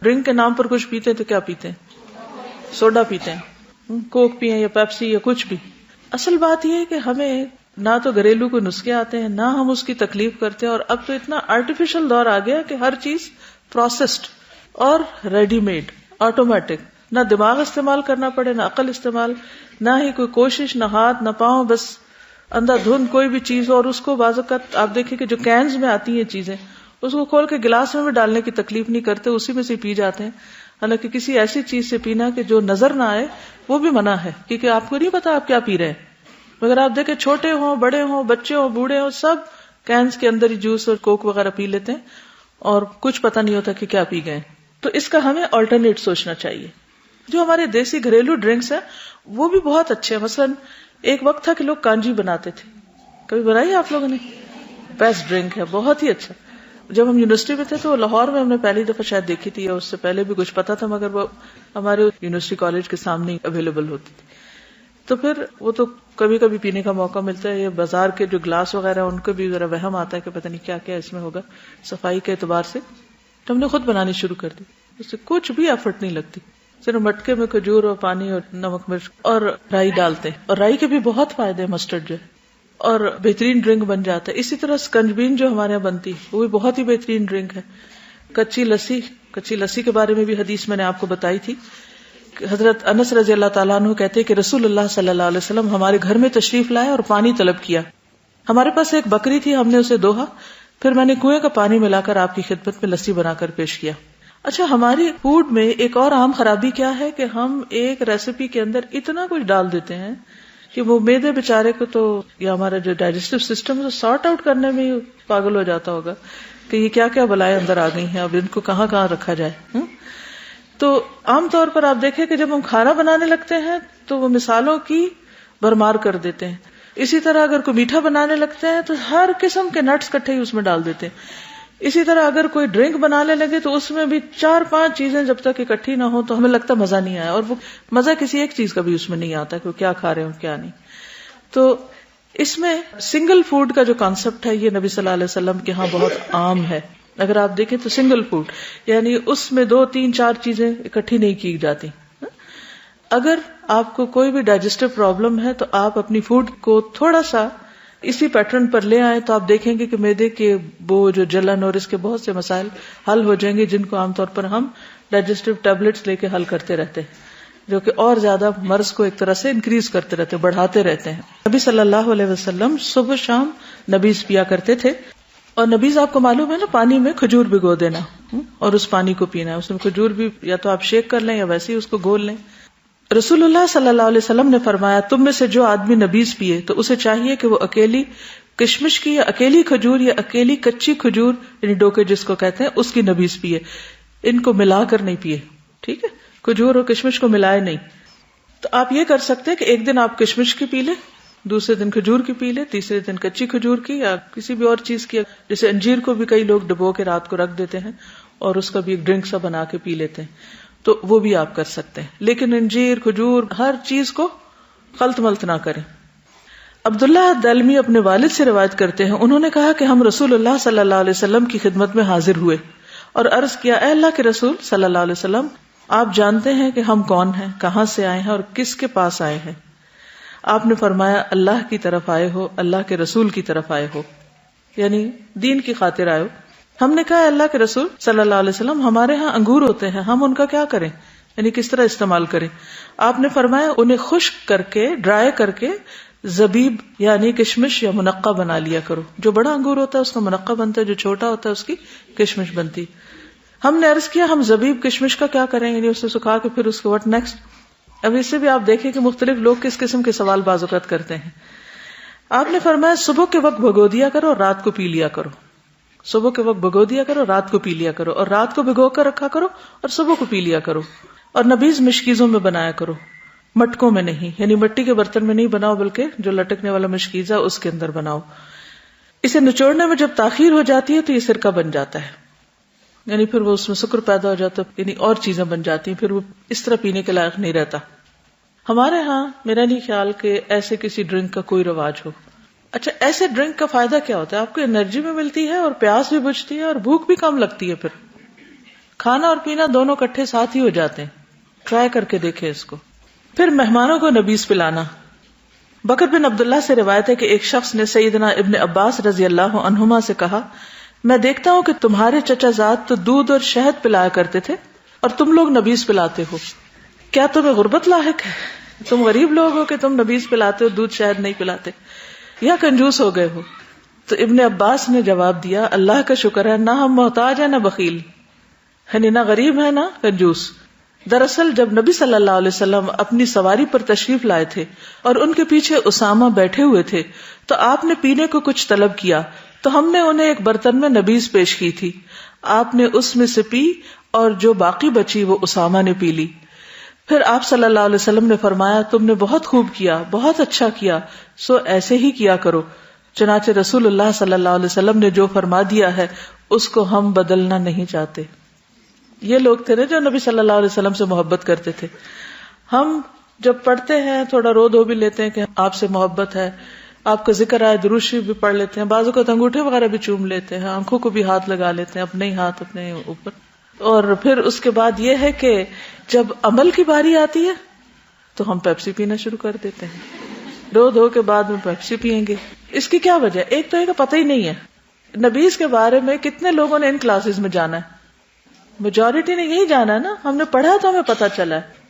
Drink کے نام پر کچھ پیتے ہیں تو کیا پیتے ہیں؟ سوڈا پیتے ہیں، کوک پیئیں یا پیپسی یا کچھ بھی. اصل بات یہ ہے کہ ہمیں نہ تو گھریلو کوئی نسخے آتے ہیں، نہ ہم اس کی تکلیف کرتے ہیں، اور اب تو اتنا آرٹیفیشل دور آ گیا کہ ہر چیز پروسیسڈ اور ریڈی میڈ، آٹومیٹک. نہ دماغ استعمال کرنا پڑے، نہ عقل استعمال، نہ ہی کوئی کوشش، نہ ہاتھ نہ پاؤں، بس اندھا دھند کوئی بھی چیز. اور اس کو بعض اوقات آپ دیکھیں کہ جو کینز میں آتی ہیں چیزیں، اس کو کھول کے گلاس میں بھی ڈالنے کی تکلیف نہیں کرتے، اسی میں سے پی جاتے ہیں. حالانکہ کسی ایسی چیز سے پینا کہ جو نظر نہ آئے وہ بھی منع ہے، کیونکہ آپ کو نہیں پتا آپ کیا پی رہے ہیں. مگر آپ دیکھیں چھوٹے ہوں، بڑے ہوں، بچے ہوں، بوڑھے ہوں، سب کینز کے اندر ہی جوس اور کوک وغیرہ پی لیتے ہیں اور کچھ پتہ نہیں ہوتا کہ کیا پی گئے. تو اس کا ہمیں آلٹرنیٹ سوچنا چاہیے. جو ہمارے دیسی گھریلو ڈرنکس ہیں وہ بھی بہت اچھے ہیں. مثلا ایک وقت تھا کہ لوگ کانجی بناتے تھے، کبھی بنائی آپ لوگوں نے؟ بیسٹ ڈرنک ہے، بہت ہی اچھا. جب ہم یونیورسٹی میں تھے تو لاہور میں ہم نے پہلی دفعہ شاید دیکھی تھی، یا اس سے پہلے بھی کچھ پتا تھا، مگر وہ ہمارے یونیورسٹی کالج کے سامنے اویلیبل ہوتی تھی. تو پھر وہ تو کبھی کبھی پینے کا موقع ملتا ہے. یہ بازار کے جو گلاس وغیرہ ان کو بھی ذرا وہم آتا ہے کہ پتہ نہیں کیا کیا اس میں ہوگا صفائی کے اعتبار سے. تو ہم نے خود بنانی شروع کر دی. اس سے کچھ بھی ایفرٹ نہیں لگتی، صرف مٹکے میں کھجور اور پانی اور نمک مرچ اور رائی ڈالتے ہیں، اور رائی کے بھی بہت فائدے ہیں، مسٹرڈ جو ہے، اور بہترین ڈرنک بن جاتا ہے. اسی طرح سکنجبین جو ہمارے یہاں بنتی وہ بھی بہت ہی بہترین ڈرنک ہے. کچی لسی کے بارے میں بھی حدیث میں نے آپ کو بتائی تھی. حضرت انس رضی اللہ تعالیٰ عنہ کہتے کہ رسول اللہ صلی اللہ علیہ وسلم ہمارے گھر میں تشریف لائے اور پانی طلب کیا. ہمارے پاس ایک بکری تھی، ہم نے اسے دوہا، پھر میں نے کنویں کا پانی ملا کر آپ کی خدمت میں لسی بنا کر پیش کیا. اچھا، ہماری فوڈ میں ایک اور عام خرابی کیا ہے کہ ہم ایک ریسیپی کے اندر اتنا کچھ ڈال دیتے ہیں کہ وہ میدے بیچارے کو تو، یا ہمارا جو ڈائجسٹو سسٹم ہے سارٹ آؤٹ کرنے میں پاگل ہو جاتا ہوگا کہ یہ کیا کیا بلائیں اندر آ گئی ہیں، اب ان کو کہاں کہاں رکھا جائے. تو عام طور پر آپ دیکھیں کہ جب ہم کھانا بنانے لگتے ہیں تو وہ مثالوں کی بھرمار کر دیتے ہیں. اسی طرح اگر کوئی میٹھا بنانے لگتے ہیں تو ہر قسم کے نٹس کٹھے ہی اس میں ڈال دیتے ہیں. اسی طرح اگر کوئی ڈرنک بنانے لگے تو اس میں بھی 4-5 چیزیں جب تک اکٹھی نہ ہو تو ہمیں لگتا مزہ نہیں آیا، اور وہ مزہ کسی ایک چیز کا بھی اس میں نہیں آتا کہ وہ کیا کھا رہے ہیں کیا نہیں. تو اس میں سنگل فوڈ کا جو کانسیپٹ ہے یہ نبی صلی اللہ علیہ وسلم کے ہاں بہت عام ہے. اگر آپ دیکھیں تو سنگل فوڈ یعنی اس میں 2-3-4 چیزیں اکٹھی نہیں کی جاتی. اگر آپ کو کوئی بھی ڈائجسٹو پرابلم ہے تو آپ اپنی فوڈ کو تھوڑا سا اسی پیٹرن پر لے آئیں تو آپ دیکھیں گے کہ معدے کے بوجھ اور جلن اور اس کے بہت سے مسائل حل ہو جائیں گے، جن کو عام طور پر ہم ڈائجسٹو ٹیبلٹس لے کے حل کرتے رہتے ہیں، جو کہ اور زیادہ مرض کو ایک طرح سے انکریز کرتے رہتے، بڑھاتے رہتے ہیں. نبی صلی اللہ علیہ وسلم صبح شام نبیز پیا کرتے تھے، اور نبیز آپ کو معلوم ہے نا، پانی میں کھجور بھگو دینا اور اس پانی کو پینا. اس میں کھجور بھی یا تو آپ شیک کر لیں یا ویسے ہی اس کو گھول لیں. رسول اللہ صلی اللہ علیہ وسلم نے فرمایا تم میں سے جو آدمی نبیز پیے تو اسے چاہیے کہ وہ اکیلی کشمش کی یا اکیلی کھجور یا اکیلی کچی کھجور یعنی ڈوکے جس کو کہتے ہیں اس کی نبیز پیے، ان کو ملا کر نہیں پیے. ٹھیک ہے، کھجور اور کشمش کو ملائے نہیں. تو آپ یہ کر سکتے ہیں کہ ایک دن آپ کشمش کی پی لیں، دوسرے دن کھجور کی پی لیں، تیسرے دن کچی کھجور کی یا کسی بھی اور چیز کی. جیسے انجیر کو بھی کئی لوگ ڈبو کے رات کو رکھ دیتے ہیں اور اس کا بھی ایک ڈرنک سا بنا کے پی لیتے ہیں، تو وہ بھی آپ کر سکتے ہیں. لیکن انجیر کھجور ہر چیز کو خلط ملط نہ کریں. عبداللہ دلمی اپنے والد سے روایت کرتے ہیں، انہوں نے کہا کہ ہم رسول اللہ صلی اللہ علیہ وسلم کی خدمت میں حاضر ہوئے اور عرض کیا اے اللہ کے رسول صلی اللہ علیہ وسلم، آپ جانتے ہیں کہ ہم کون ہیں، کہاں سے آئے ہیں اور کس کے پاس آئے ہیں. آپ نے فرمایا اللہ کی طرف آئے ہو، اللہ کے رسول کی طرف آئے ہو، یعنی دین کی خاطر آئے ہو. ہم نے کہا اللہ کے رسول صلی اللہ علیہ وسلم ہمارے ہاں انگور ہوتے ہیں، ہم ان کا کیا کریں، یعنی کس طرح استعمال کریں. آپ نے فرمایا انہیں خشک کر کے ڈرائی کر کے زبیب یعنی کشمش یا منقع بنا لیا کرو. جو بڑا انگور ہوتا ہے اس کا منقع بنتا ہے، جو چھوٹا ہوتا ہے اس کی کشمش بنتی. ہم نے عرض کیا ہم زبیب کشمش کا کیا کریں، یعنی اسے سکھا کے پھر اس کو واٹ نیکسٹ. اب اس سے بھی آپ دیکھیں کہ مختلف لوگ کس قسم کے سوال بعض اوقات کرتے ہیں. آپ نے فرمایا صبح کے وقت بھگو دیا کرو اور رات کو پی لیا کرو. صبح کے وقت بھگو دیا کرو، رات کو پی لیا کرو، اور رات کو بھگو کر رکھا کرو اور صبح کو پی لیا کرو. اور نبیز مشکیزوں میں بنایا کرو، مٹکوں میں نہیں، یعنی مٹی کے برتن میں نہیں بناؤ بلکہ جو لٹکنے والا مشکیزہ اس کے اندر بناؤ. اسے نچوڑنے میں جب تاخیر ہو جاتی ہے تو یہ سرکہ بن جاتا ہے، یعنی پھر وہ اس میں سکر پیدا ہو جاتا ہے، یعنی اور چیزیں بن جاتی ہیں، پھر وہ اس طرح پینے کے لائق نہیں رہتا. ہمارے ہاں میرا نہیں خیال کہ ایسے کسی ڈرنک کا کوئی رواج ہو. اچھا، ایسے ڈرنک کا فائدہ کیا ہوتا ہے؟ آپ کو انرجی بھی ملتی ہے اور پیاس بھی بجھتی ہے اور بھوک بھی کم لگتی ہے. پھر کھانا اور پینا دونوں کٹھے ساتھ ہی ہو جاتے ہیں. ٹرائی کر کے دیکھیں اس کو. پھر مہمانوں کو نبیذ پلانا. بکر بن عبداللہ سے روایت ہے کہ ایک شخص نے سیدنا ابن عباس رضی اللہ عنہما سے کہا, میں دیکھتا ہوں کہ تمہارے چچا زاد تو دودھ اور شہد پلایا کرتے تھے اور تم لوگ نبیذ پلاتے ہو. کیا تمہیں غربت لاحق ہے؟ تم غریب لوگ ہو کہ تم نبیذ پلاتے ہو, دودھ شہد نہیں پلاتے, یا کنجوس ہو گئے ہو؟ تو ابن عباس نے جواب دیا, اللہ کا شکر ہے, نہ ہم محتاج ہیں نہ بخیل, یعنی نہ غریب ہے نہ کنجوس. دراصل جب نبی صلی اللہ علیہ وسلم اپنی سواری پر تشریف لائے تھے اور ان کے پیچھے اسامہ بیٹھے ہوئے تھے تو آپ نے پینے کو کچھ طلب کیا تو ہم نے انہیں ایک برتن میں نبیذ پیش کی تھی. آپ نے اس میں سے پی اور جو باقی بچی وہ اسامہ نے پی لی. پھر آپ صلی اللہ علیہ وسلم نے فرمایا, تم نے بہت خوب کیا, بہت اچھا کیا, سو ایسے ہی کیا کرو. چنانچہ رسول اللہ صلی اللہ علیہ وسلم نے جو فرما دیا ہے اس کو ہم بدلنا نہیں چاہتے. یہ لوگ تھے نا جو نبی صلی اللہ علیہ وسلم سے محبت کرتے تھے. ہم جب پڑھتے ہیں تھوڑا رو دھو بھی لیتے ہیں کہ آپ سے محبت ہے, آپ کا ذکر آئے درود شریف بھی پڑھ لیتے ہیں, بعضوں کو انگوٹھے وغیرہ بھی چوم لیتے ہیں, آنکھوں کو بھی ہاتھ لگا لیتے ہیں, اپنے ہی ہاتھ اپنے اوپر. اور پھر اس کے بعد یہ ہے کہ جب عمل کی باری آتی ہے تو ہم پیپسی پینا شروع کر دیتے ہیں. رو دھو کے بعد میں پیپسی پیئیں گے. اس کی کیا وجہ؟ ایک تو یہ کہ پتہ ہی نہیں ہے نبیذ کے بارے میں. کتنے لوگوں نے ان کلاسز میں جانا ہے؟ میجورٹی نے یہی جانا ہے نا. ہم نے پڑھا تو ہمیں پتا چلا ہے.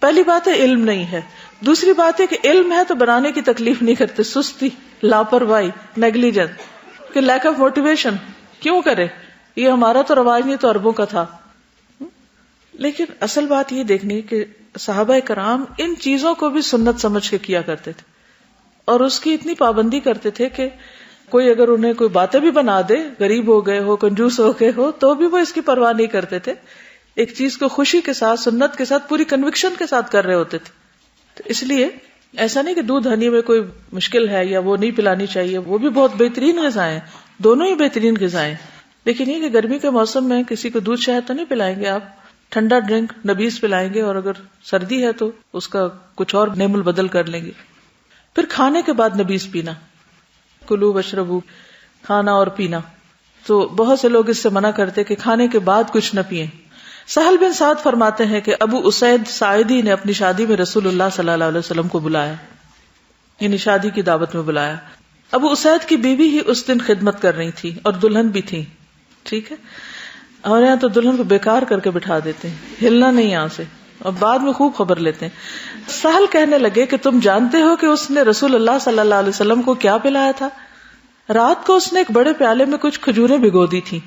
پہلی بات ہے علم نہیں ہے. دوسری بات ہے کہ علم ہے تو بنانے کی تکلیف نہیں کرتے. سستی, لاپرواہی, نیگلیجنس, کہ لیک آف موٹیویشن. کیوں کرے؟ یہ ہمارا تو رواج نہیں تو عربوں کا تھا. لیکن اصل بات یہ دیکھنی کہ صحابہ کرام ان چیزوں کو بھی سنت سمجھ کے کیا کرتے تھے اور اس کی اتنی پابندی کرتے تھے کہ کوئی اگر انہیں کوئی باتیں بھی بنا دے, غریب ہو گئے ہو, کنجوس ہو گئے ہو, تو بھی وہ اس کی پرواہ نہیں کرتے تھے. ایک چیز کو خوشی کے ساتھ, سنت کے ساتھ, پوری کنوکشن کے ساتھ کر رہے ہوتے تھے. تو اس لیے ایسا نہیں کہ دودھ ہنی میں کوئی مشکل ہے یا وہ نہیں پلانی چاہیے, وہ بھی بہت بہترین غذائیں, دونوں ہی بہترین غذائیں. لیکن یہ کہ گرمی کے موسم میں کسی کو دودھ شہد تو نہیں پلائیں گے آپ, ٹھنڈا ڈرنک نبیذ پلائیں گے, اور اگر سردی ہے تو اس کا کچھ اور نعم البدل کر لیں گے. پھر کھانے کے بعد نبیذ پینا, کلو واشربو, کھانا اور پینا. تو بہت سے لوگ اس سے منع کرتے کہ کھانے کے بعد کچھ نہ پیئیں. سہل بن سعد فرماتے ہیں کہ ابو اسید ساعدی نے اپنی شادی میں رسول اللہ صلی اللہ علیہ وسلم کو بلایا, یعنی شادی کی دعوت میں بلایا. ابو اسید کی بیوی ہی اس دن خدمت کر رہی تھی اور دلہن بھی تھی. ٹھیک ہے, اور یہاں تو دلہن کو بیکار کر کے بٹھا دیتے ہیں, ہلنا نہیں یہاں سے, اور بعد میں خوب خبر لیتے ہیں. سہل کہنے لگے کہ تم جانتے ہو کہ اس نے رسول اللہ صلی اللہ علیہ وسلم کو کیا پلایا تھا؟ رات کو اس نے ایک بڑے پیالے میں کچھ کھجوریں بھگو دی تھی.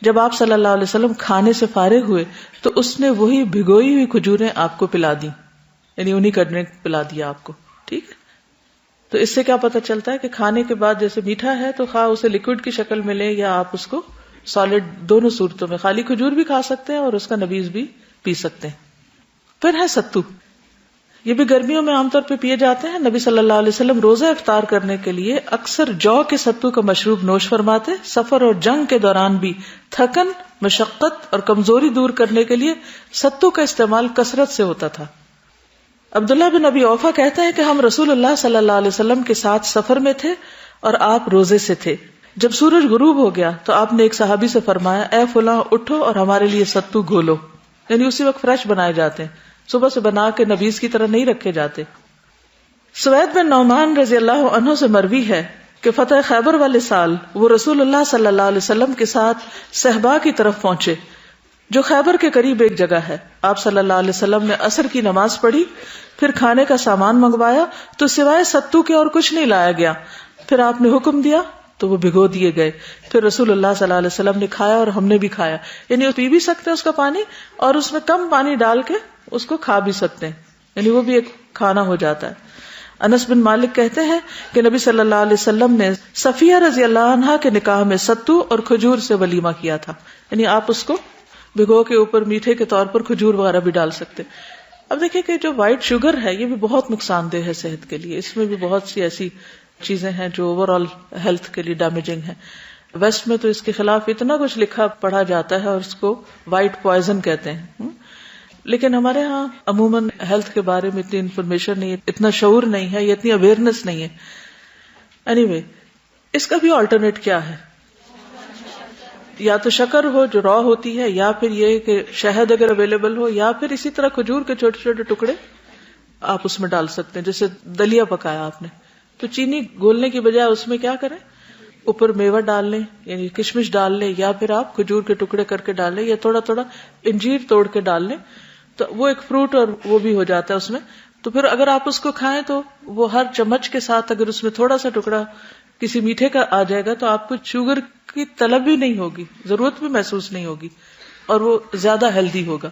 جب آپ صلی اللہ علیہ وسلم کھانے سے فارغ ہوئے تو اس نے وہی بھگوئی ہوئی کھجوریں آپ کو پلا دی, یعنی انہی کا ڈرنک پلا دیا آپ کو. ٹھیک ہے, تو اس سے کیا پتہ چلتا ہے کہ کھانے کے بعد جیسے میٹھا ہے تو خواہ اسے لکوڈ کی شکل میں لیں یا آپ اس کو سالڈ, دونوں صورتوں میں خالی کھجور بھی کھا سکتے ہیں اور اس کا نبیذ بھی پی سکتے ہیں. پھر ہے ستو. یہ بھی گرمیوں میں عام طور پہ پیے جاتے ہیں. نبی صلی اللہ علیہ وسلم روزہ افطار کرنے کے لیے اکثر جو کے ستو کا مشروب نوش فرماتے. سفر اور جنگ کے دوران بھی تھکن, مشقت اور کمزوری دور کرنے کے لیے ستو کا استعمال کثرت سے ہوتا تھا. عبداللہ بن ابی اوفا کہتا ہے کہ ہم رسول اللہ صلی اللہ علیہ وسلم کے ساتھ سفر میں تھے اور آپ روزے سے تھے. جب سورج غروب ہو گیا تو آپ نے ایک صحابی سے فرمایا, اے فلاں اٹھو اور ہمارے لیے ستو گھولو. یعنی اسی وقت فریش بنائے جاتے ہیں, صبح سے بنا کے نبیذ کی طرح نہیں رکھے جاتے. سوید بن نعمان رضی اللہ عنہ سے مروی ہے کہ فتح خیبر والے سال وہ رسول اللہ صلی اللہ علیہ وسلم کے ساتھ صحبا کی طرف پہنچے جو خیبر کے قریب ایک جگہ ہے. آپ صلی اللہ علیہ وسلم نے عصر کی نماز پڑھی, پھر کھانے کا سامان منگوایا تو سوائے ستو کے اور کچھ نہیں لایا گیا. پھر آپ نے حکم دیا تو وہ بھگو دیے گئے. پھر رسول اللہ صلی اللہ علیہ وسلم نے کھایا اور ہم نے بھی کھایا. یعنی پی بھی سکتے ہیں اس کا پانی اور اس میں کم پانی ڈال کے اس کو کھا بھی سکتے ہیں, یعنی وہ بھی ایک کھانا ہو جاتا ہے. انس بن مالک کہتے ہیں کہ نبی صلی اللہ علیہ وسلم نے صفیہ رضی اللہ عنہا کے نکاح میں ستو اور کھجور سے ولیمہ کیا تھا. یعنی آپ اس کو بھگو کے اوپر میٹھے کے طور پر کھجور وغیرہ بھی ڈال سکتے. اب دیکھیں کہ جو وائٹ شوگر ہے یہ بھی بہت نقصان دہ ہے صحت کے لیے. اس میں بھی بہت سی ایسی چیزیں ہیں جو اوور آل ہیلتھ کے لیے ڈیمیجنگ ہیں. ویسٹ میں تو اس کے خلاف اتنا کچھ لکھا پڑھا جاتا ہے اور اس کو وائٹ پوائزن کہتے ہیں, لیکن ہمارے ہاں عموماً ہیلتھ کے بارے میں اتنی انفارمیشن نہیں ہے, اتنا شعور نہیں ہے, یا اتنی اویئرنیس نہیں ہے. اینی وے, اس کا بھی آلٹرنیٹ کیا ہے؟ یا تو شکر ہو جو را ہوتی ہے، یا پھر یہ کہ شہد اگر اویلیبل ہو، یا پھر اسی طرح کھجور کے چھوٹے چھوٹے ٹکڑے آپ اس میں ڈال سکتے ہیں. جیسے دلیا پکایا آپ نے تو چینی گھولنے کی بجائے اس میں کیا کریں، اوپر میوہ ڈال لیں، یعنی کشمش ڈال لیں، یا پھر آپ کھجور کے ٹکڑے کر کے ڈال لیں، یا تھوڑا تھوڑا انجیر توڑ کے ڈال لیں، تو وہ ایک فروٹ اور وہ بھی ہو جاتا ہے اس میں. تو پھر اگر آپ اس کو کھائیں تو وہ ہر چمچ کے ساتھ اگر اس میں تھوڑا سا ٹکڑا کسی میٹھے کا آ جائے گا تو آپ کو شوگر کی طلب بھی نہیں ہوگی، ضرورت بھی محسوس نہیں ہوگی، اور وہ زیادہ ہیلدی ہوگا.